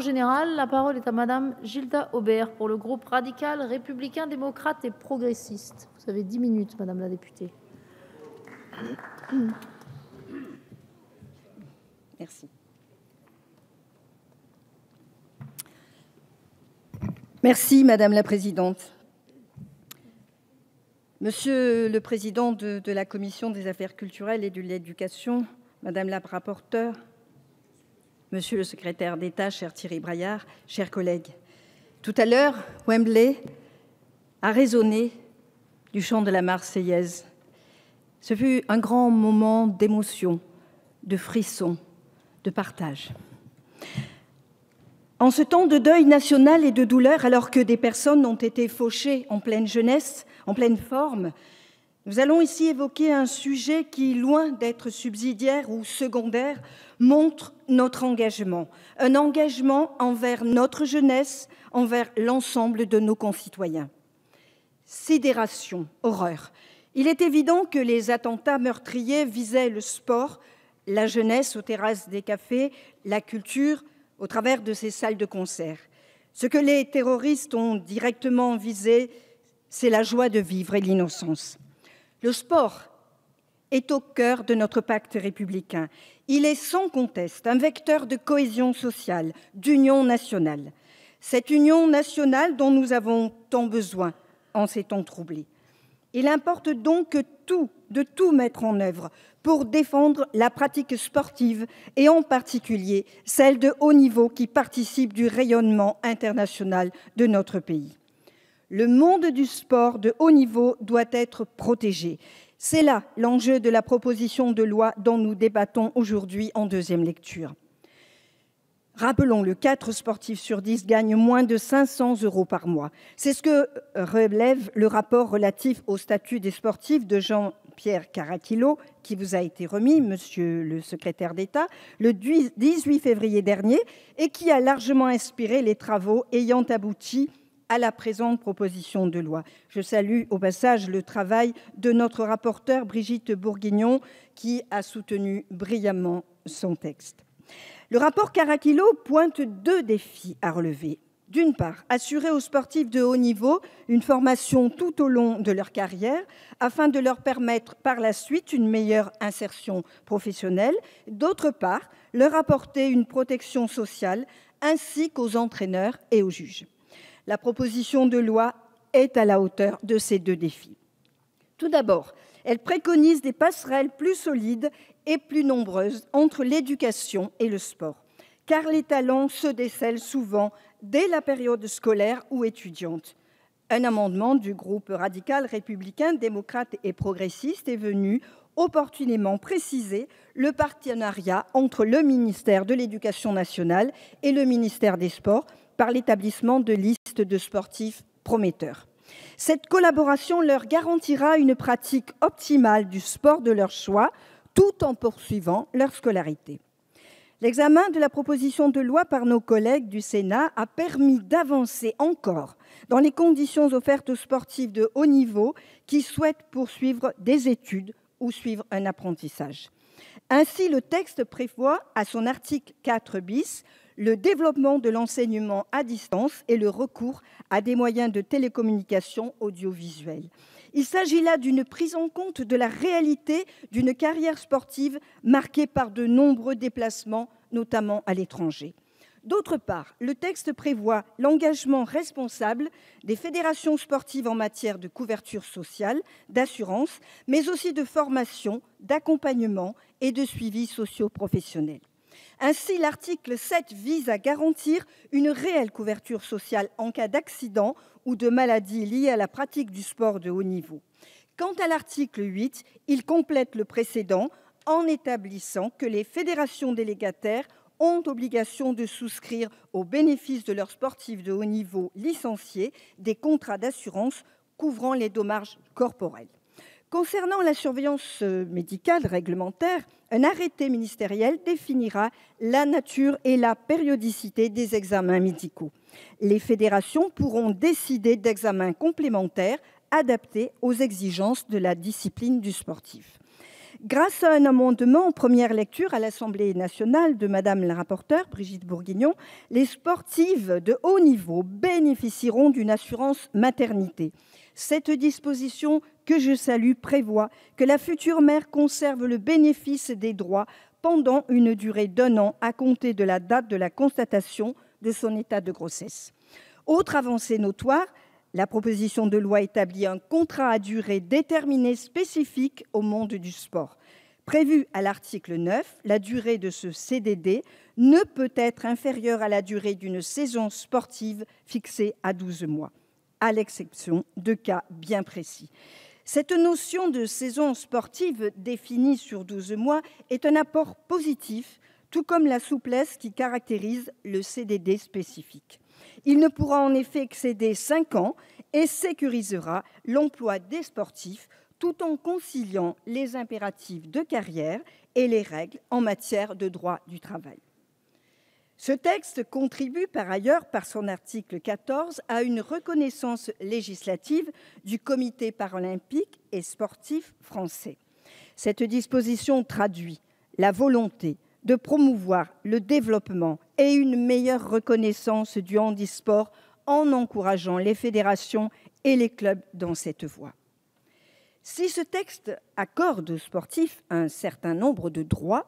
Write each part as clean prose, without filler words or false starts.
générale, la parole est à Madame Gilda Aubert pour le groupe radical, républicain, démocrate et progressiste. Vous avez 10 minutes, Madame la députée. Merci. Merci, Madame la Présidente. Monsieur le Président de la Commission des Affaires culturelles et de l'Éducation, Madame la rapporteure, Monsieur le secrétaire d'État, cher Thierry Braillard, chers collègues, tout à l'heure, Wembley a résonné du chant de la Marseillaise. Ce fut un grand moment d'émotion, de frisson, de partage. En ce temps de deuil national et de douleur, alors que des personnes ont été fauchées en pleine jeunesse, en pleine forme, nous allons ici évoquer un sujet qui, loin d'être subsidiaire ou secondaire, montre notre engagement. Un engagement envers notre jeunesse, envers l'ensemble de nos concitoyens. Sidération, horreur. Il est évident que les attentats meurtriers visaient le sport, la jeunesse aux terrasses des cafés, la culture au travers de ces salles de concert. Ce que les terroristes ont directement visé, c'est la joie de vivre et l'innocence. Le sport est au cœur de notre pacte républicain. Il est sans conteste un vecteur de cohésion sociale, d'union nationale. Cette union nationale dont nous avons tant besoin en ces temps troublés. Il importe donc de tout mettre en œuvre pour défendre la pratique sportive et en particulier celle de haut niveau qui participe du rayonnement international de notre pays. Le monde du sport de haut niveau doit être protégé. C'est là l'enjeu de la proposition de loi dont nous débattons aujourd'hui en deuxième lecture. Rappelons-le, 4 sportifs sur 10 gagnent moins de 500 € par mois. C'est ce que relève le rapport relatif au statut des sportifs de Jean-Pierre Caraquillo, qui vous a été remis, monsieur le secrétaire d'État, le 18 février dernier, et qui a largement inspiré les travaux ayant abouti à la présente proposition de loi. Je salue au passage le travail de notre rapporteure Brigitte Bourguignon, qui a soutenu brillamment son texte. Le rapport Caraquillo pointe 2 défis à relever. D'une part, assurer aux sportifs de haut niveau une formation tout au long de leur carrière afin de leur permettre par la suite une meilleure insertion professionnelle. D'autre part, leur apporter une protection sociale ainsi qu'aux entraîneurs et aux juges. La proposition de loi est à la hauteur de ces 2 défis. Tout d'abord, elle préconise des passerelles plus solides et plus nombreuses entre l'éducation et le sport, car les talents se décèlent souvent dès la période scolaire ou étudiante. Un amendement du groupe radical, républicain, démocrate et progressiste est venu opportunément préciser le partenariat entre le ministère de l'Éducation nationale et le ministère des Sports par l'établissement de listes de sportifs prometteurs. Cette collaboration leur garantira une pratique optimale du sport de leur choix, tout en poursuivant leur scolarité. L'examen de la proposition de loi par nos collègues du Sénat a permis d'avancer encore dans les conditions offertes aux sportifs de haut niveau qui souhaitent poursuivre des études ou suivre un apprentissage. Ainsi, le texte prévoit, à son article 4 bis, le développement de l'enseignement à distance et le recours à des moyens de télécommunication audiovisuelle. Il s'agit là d'une prise en compte de la réalité d'une carrière sportive marquée par de nombreux déplacements, notamment à l'étranger. D'autre part, le texte prévoit l'engagement responsable des fédérations sportives en matière de couverture sociale, d'assurance, mais aussi de formation, d'accompagnement et de suivi socio-professionnel. Ainsi, l'article 7 vise à garantir une réelle couverture sociale en cas d'accident ou de maladie liée à la pratique du sport de haut niveau. Quant à l'article 8, il complète le précédent en établissant que les fédérations délégataires ont obligation de souscrire au bénéfice de leurs sportifs de haut niveau licenciés des contrats d'assurance couvrant les dommages corporels. Concernant la surveillance médicale réglementaire, un arrêté ministériel définira la nature et la périodicité des examens médicaux. Les fédérations pourront décider d'examens complémentaires adaptés aux exigences de la discipline du sportif. Grâce à un amendement en première lecture à l'Assemblée nationale de Madame la rapporteure Brigitte Bourguignon, les sportives de haut niveau bénéficieront d'une assurance maternité. Cette disposition, que je salue, prévoit que la future mère conserve le bénéfice des droits pendant une durée d'1 an à compter de la date de la constatation de son état de grossesse. Autre avancée notoire, la proposition de loi établit un contrat à durée déterminée spécifique au monde du sport. Prévu à l'article 9, la durée de ce CDD ne peut être inférieure à la durée d'une saison sportive fixée à 12 mois, à l'exception de cas bien précis. Cette notion de saison sportive définie sur 12 mois est un apport positif, tout comme la souplesse qui caractérise le CDD spécifique. Il ne pourra en effet excéder 5 ans et sécurisera l'emploi des sportifs tout en conciliant les impératifs de carrière et les règles en matière de droit du travail. Ce texte contribue par ailleurs, par son article 14, à une reconnaissance législative du Comité paralympique et sportif français. Cette disposition traduit la volonté de promouvoir le développement et une meilleure reconnaissance du handisport en encourageant les fédérations et les clubs dans cette voie. Si ce texte accorde aux sportifs un certain nombre de droits,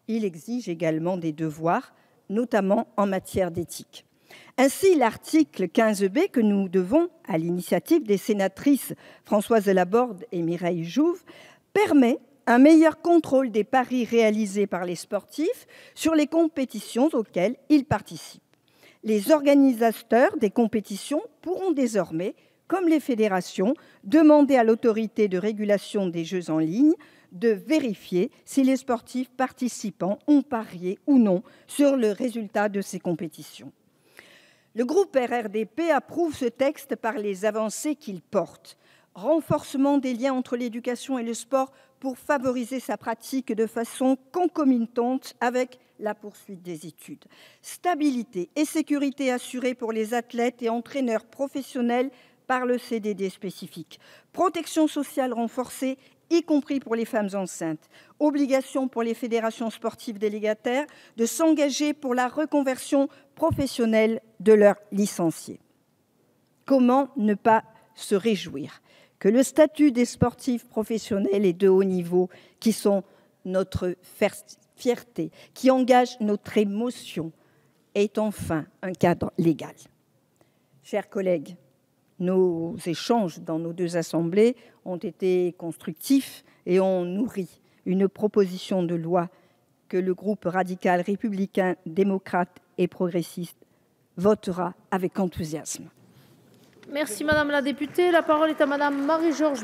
il exige également des devoirs, notamment en matière d'éthique. Ainsi, l'article 15b que nous devons à l'initiative des sénatrices Françoise Laborde et Mireille Jouve permet un meilleur contrôle des paris réalisés par les sportifs sur les compétitions auxquelles ils participent. Les organisateurs des compétitions pourront désormais, comme les fédérations, demander à l'autorité de régulation des jeux en ligne de vérifier si les sportifs participants ont parié ou non sur le résultat de ces compétitions. Le groupe RRDP approuve ce texte par les avancées qu'il porte. Renforcement des liens entre l'éducation et le sport pour favoriser sa pratique de façon concomitante avec la poursuite des études. Stabilité et sécurité assurées pour les athlètes et entraîneurs professionnels par le CDD spécifique. Protection sociale renforcée, y compris pour les femmes enceintes. Obligation pour les fédérations sportives délégataires de s'engager pour la reconversion professionnelle de leurs licenciés. Comment ne pas se réjouir que le statut des sportifs professionnels et de haut niveau, qui sont notre fierté, qui engagent notre émotion, ait enfin un cadre légal. Chers collègues, nos échanges dans nos deux assemblées ont été constructifs et ont nourri une proposition de loi que le groupe radical républicain, démocrate et progressiste votera avec enthousiasme. Merci Madame la députée. La parole est à Madame Marie-Georges